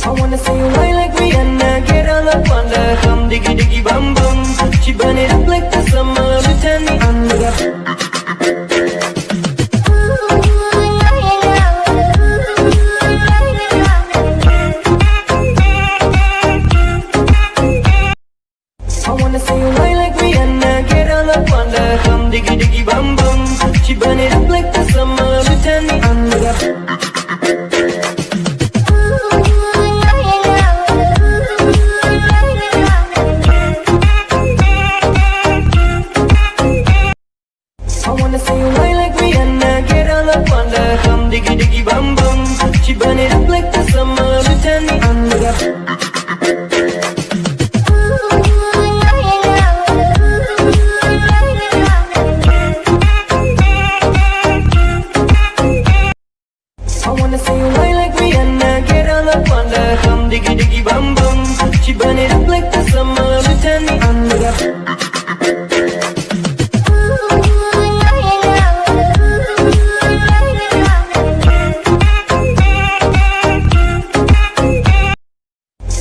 I wanna see you whine like Rihanna, get all up on the come diggy diggy bum bum. She burn it up like the summer, pretend me under. I wanna see you whine like Rihanna, get all up on the come diggy diggy bum bum. She burn it up like the summer, pretend me under. I wanna see you whine like Rihanna, get all up on the come diggy diggy bum bum. She burn it up like the summer, pretend me under. I wanna see you whine like Rihanna, get all up on the come diggy diggy bum bum. She burn it up like the summer, pretend me under.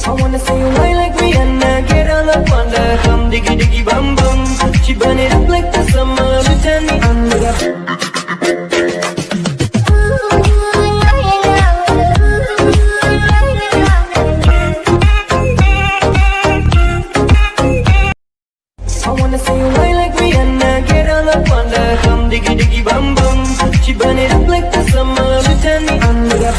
I wanna see you whine like Rihanna, get all up on the come diggy diggy bum bum. She burn it up like the summer, pretend me under. I wanna see you whine like Rihanna, get all up on the come diggy diggy bum bum. She burn it up like the summer, pretend me under.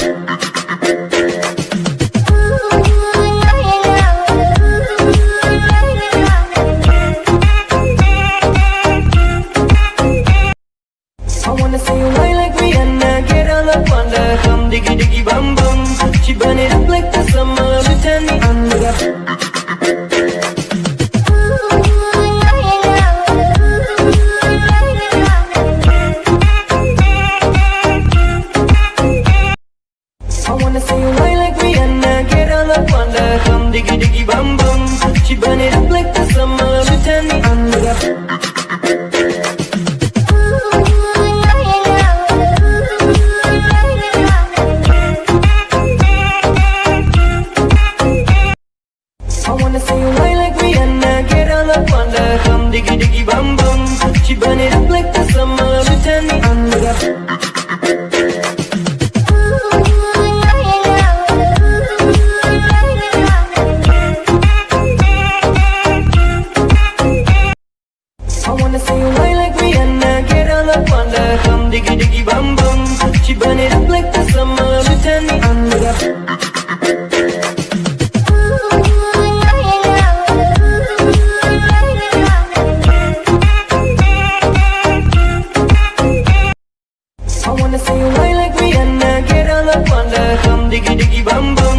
I wanna see you whine like Rihanna, get all up on the come diggy diggy bum bum. She burn it up like the summer, pretend me under. I wanna see you whine like Rihanna, get all up on the come diggy diggy bum bum. She burn it up like the summer, pretend me under. I wanna see you whine like Rihanna, get all up on the come diggy diggy bum bum. She burn it up like the summer, pretend me under. I wanna see you whine like Rihanna, get all up on the come diggy diggy bum bum. She burn it up like the summer, pretend me under. I wanna see you whine like Rihanna, get all up on the come diggy diggy bum bum.